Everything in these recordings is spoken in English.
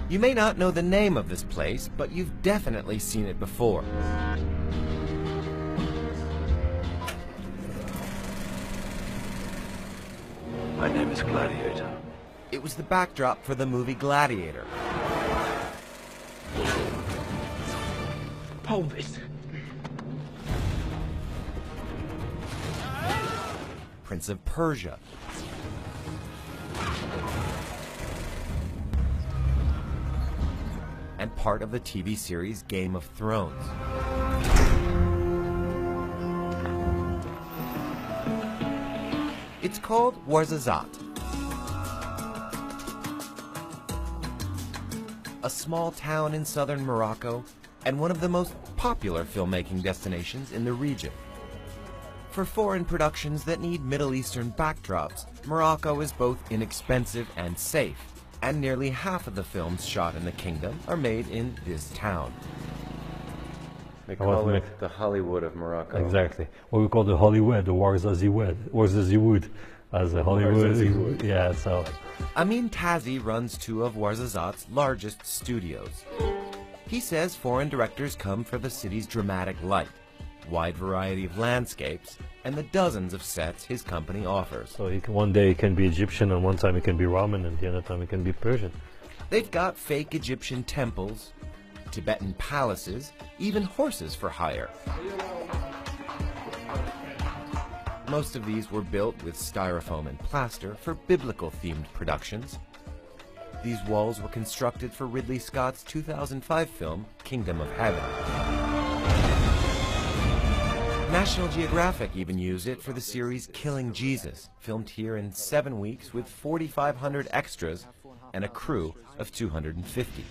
You may not know the name of this place, but you've definitely seen it before. My name is Gladiator. It was the backdrop for the movie Gladiator. Pelvis. Prince of Persia. And part of the TV series Game of Thrones. It's called ورزازات, a small town in southern Morocco and one of the most popular filmmaking destinations in the region. For foreign productions that need Middle Eastern backdrops, Morocco is both inexpensive and safe, and nearly half of the films shot in the kingdom are made in this town. They call it the Hollywood of Morocco. Exactly. What we call the Hollywood, the ورزازات, as a Hollywood. Yeah, so. Amin Tazi runs two of ورزازات's largest studios. He says foreign directors come for the city's dramatic light, wide variety of landscapes, and the dozens of sets his company offers. So one day it can be Egyptian, and one time it can be Roman, and the other time it can be Persian. They've got fake Egyptian temples, Tibetan palaces, even horses for hire. Most of these were built with styrofoam and plaster for biblical-themed productions. These walls were constructed for Ridley Scott's 2005 film, Kingdom of Heaven. National Geographic even used it for the series Killing Jesus, filmed here in 7 weeks with 4,500 extras and a crew of 250.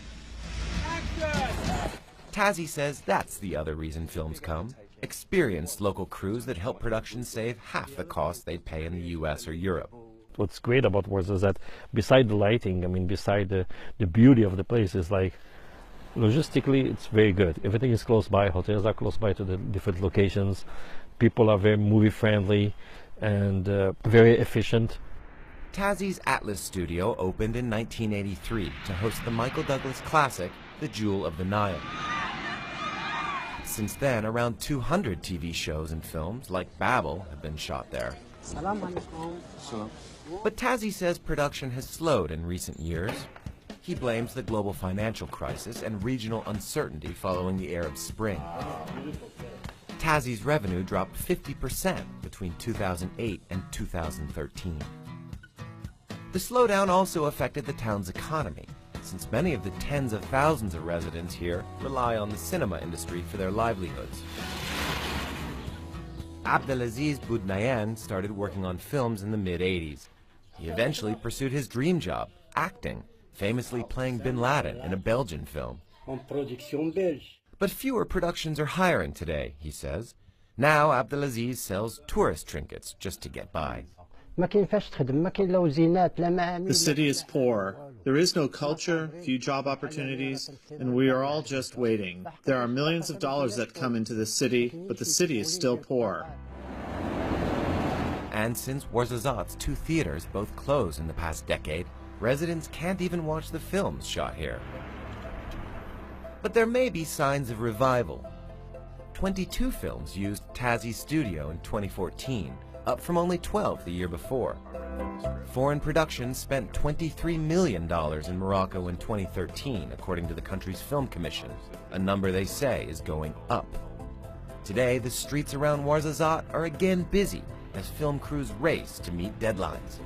Tazi says that's the other reason films come. Experienced local crews that help productions save half the cost they'd pay in the US or Europe. What's great about Warsaw is that beside the lighting, I mean, beside the beauty of the place, is like, logistically, it's very good. Everything is close by. Hotels are close by to the different locations. People are very movie friendly and very efficient. Tazi's Atlas studio opened in 1983 to host the Michael Douglas classic, The Jewel of the Nile. Since then, around 200 TV shows and films, like Babel, have been shot there. But Tazi says production has slowed in recent years. He blames the global financial crisis and regional uncertainty following the Arab Spring. Tazi's revenue dropped 50% between 2008 and 2013. The slowdown also affected the town's economy, since many of the tens of thousands of residents here rely on the cinema industry for their livelihoods. Abdelaziz Boudnayan started working on films in the mid-80s. He eventually pursued his dream job, acting, famously playing Bin Laden in a Belgian film. But fewer productions are hiring today, he says. Now Abdelaziz sells tourist trinkets just to get by. The city is poor. There is no culture, few job opportunities, and we are all just waiting. There are millions of dollars that come into the city, but the city is still poor. And since ورزازات's 2 theaters both closed in the past decade, residents can't even watch the films shot here. But there may be signs of revival. 22 films used Tazi's studio in 2014, up from only 12 the year before. Foreign productions spent $23 million in Morocco in 2013, according to the country's film commission, a number they say is going up. Today, the streets around ورزازات are again busy as film crews race to meet deadlines.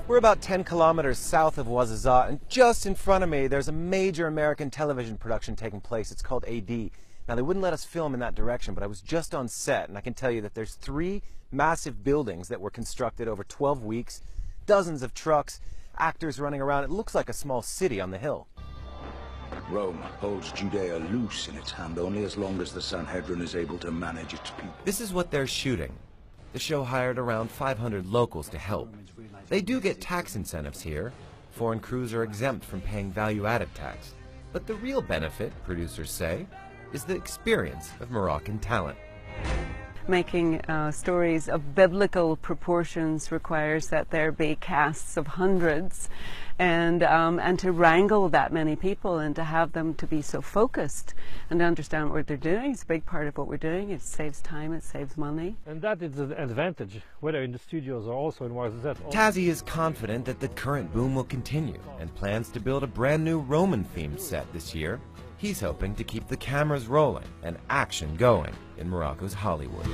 We're about 10 kilometers south of ورزازات, and just in front of me there's a major American television production taking place. It's called AD. Now, they wouldn't let us film in that direction, but I was just on set, and I can tell you that there's 3 massive buildings that were constructed over 12 weeks, dozens of trucks, actors running around. It looks like a small city on the hill. Rome holds Judea loose in its hand only as long as the Sanhedrin is able to manage its people. This is what they're shooting. The show hired around 500 locals to help. They do get tax incentives here. Foreign crews are exempt from paying value-added tax. But the real benefit, producers say, is the experience of Moroccan talent. Making stories of biblical proportions requires that there be casts of hundreds, and to wrangle that many people and to have them to be so focused and to understand what they're doing is a big part of what we're doing. It saves time, it saves money. And that is an advantage, whether in the studios or also in ورزازات. Tazzy is confident that the current boom will continue and plans to build a brand new Roman-themed set this year. He's hoping to keep the cameras rolling and action going in Morocco's Hollywood.